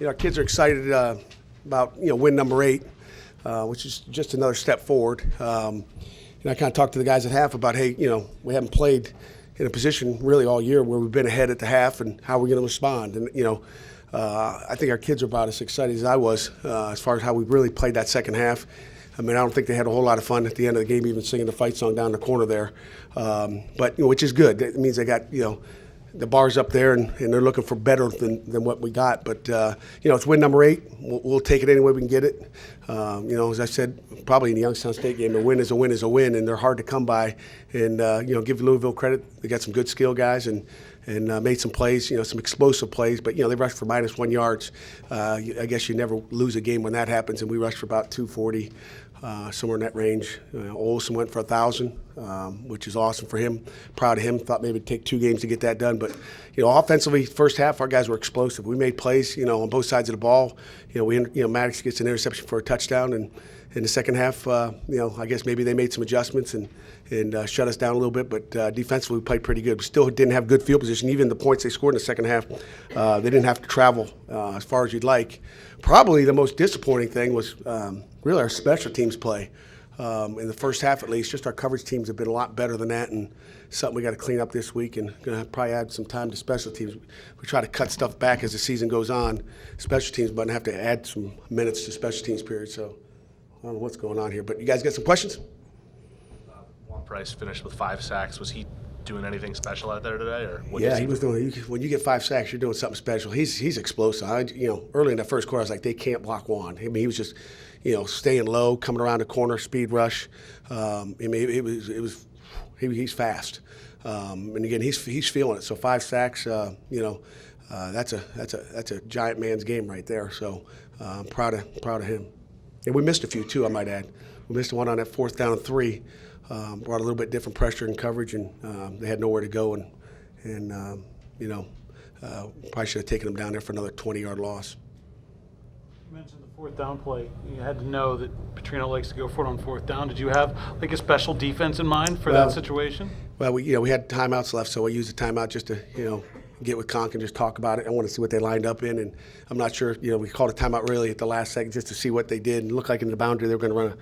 Our kids are excited about win number 8, which is just another step forward. I kind of talked to the guys at half about, hey, we haven't played in a position really all year where we've been ahead at the half, and how we're going to respond. And I think our kids are about as excited as I was as far as how we really played that second half. I mean, I don't think they had a whole lot of fun at the end of the game, even singing the fight song down the corner there. But which is good. It means they got the bar's up there, and they're looking for better than what we got. But, it's win number 8. We'll take it any way we can get it. As I said, probably in the Youngstown State game, a win is a win is a win, and they're hard to come by. And, give Louisville credit. They got some good skill guys and made some plays, some explosive plays. But, they rushed for -1 yards. I guess you never lose a game when that happens, and we rushed for about 240. Somewhere in that range. Olsen went for 1,000, which is awesome for him. Proud of him. Thought maybe it'd take 2 games to get that done. But, offensively, first half, our guys were explosive. We made plays, on both sides of the ball. Maddox gets an interception for a touchdown. And in the second half, I guess maybe they made some adjustments and shut us down a little bit. But defensively, we played pretty good. We still didn't have good field position. Even the points they scored in the second half, they didn't have to travel as far as you'd like. Probably the most disappointing thing was really our special teams play. In the first half, at least, just our coverage teams have been a lot better than that, and something we got to clean up this week, and going to probably add some time to special teams. We try to cut stuff back as the season goes on. Special teams, but have to add some minutes to special teams period. So I don't know what's going on here, but you guys got some questions? Juan Price finished with 5 sacks. Was he doing anything special out there today, or what? Yeah, he was doing. When you get 5 sacks, you're doing something special. He's explosive. Early in that first quarter, I was like, they can't block Juan. I mean, he was just, staying low, coming around the corner, speed rush. He's fast, and again, he's feeling it. So 5 sacks, that's a giant man's game right there. So I'm proud of him. And we missed a few too, I might add. We missed one on that 4th down and 3. Brought a little bit different pressure and coverage, and they had nowhere to go, and probably should have taken them down there for another 20-yard loss. You mentioned the 4th down play. You had to know that Petrino likes to go for it on 4th down. Did you have a special defense in mind for that situation? Well, we had timeouts left, so I used the timeout just to get with Conk and just talk about it. I want to see what they lined up in, and I'm not sure. We called a timeout really at the last second just to see what they did. And it looked like in the boundary they were going to run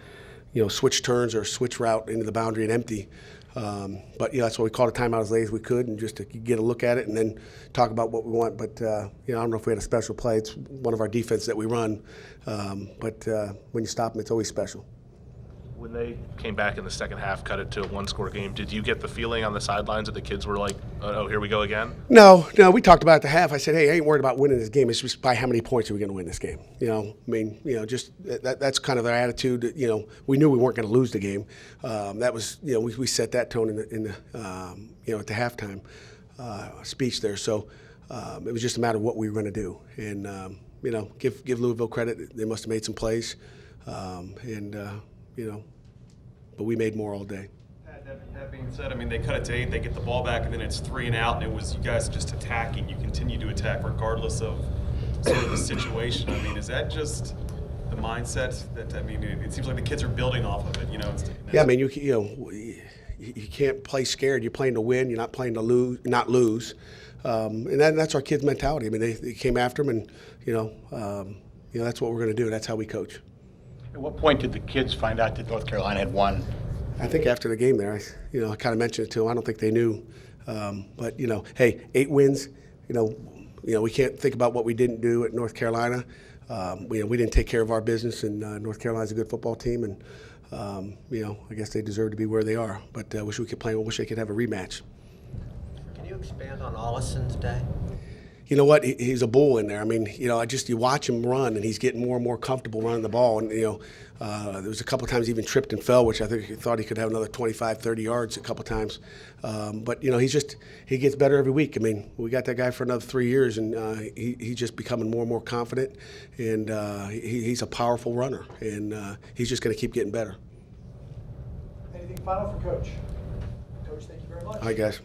a switch turns or switch route into the boundary and empty. But that's why we called a timeout as late as we could, and just to get a look at it and then talk about what we want. But I don't know if we had a special play. It's one of our defense that we run. But when you stop them, it's always special. When they came back in the second half, cut it to a 1-score game, did you get the feeling on the sidelines that the kids were like, oh, here we go again? No, we talked about it at the half. I said, hey, I ain't worried about winning this game. It's just by how many points are we going to win this game? Just that's kind of their attitude. We knew we weren't going to lose the game. That was, we set that tone in the at the halftime speech there. So it was just a matter of what we were going to do. And, give Louisville credit. They must have made some plays. But we made more all day. That being said, they cut it to 8, they get the ball back, and then it's 3 and out, and it was you guys just attacking. You continue to attack regardless of sort of the situation. Is that just the mindset that, it seems like the kids are building off of it, Yeah, you can't play scared. You're playing to win. You're not playing to not lose. And that's our kids' mentality. They came after them, and, that's what we're going to do. That's how we coach. At what point did the kids find out that North Carolina had won? I think after the game there, I kind of mentioned it to them. I don't think they knew. But, hey, 8 wins, we can't think about what we didn't do at North Carolina. We didn't take care of our business, and North Carolina's a good football team, and, I guess they deserve to be where they are. But I wish we could play. I wish they could have a rematch. Can you expand on Ollison's day? You know what? He's a bull in there. You watch him run, and he's getting more and more comfortable running the ball. And, there was a couple of times he even tripped and fell, which I think he thought he could have another 25, 30 yards a couple of times. But, he gets better every week. We got that guy for another 3 years, and he's just becoming more and more confident. And he's a powerful runner, and he's just going to keep getting better. Anything final for Coach? Coach, thank you very much. All right, guys.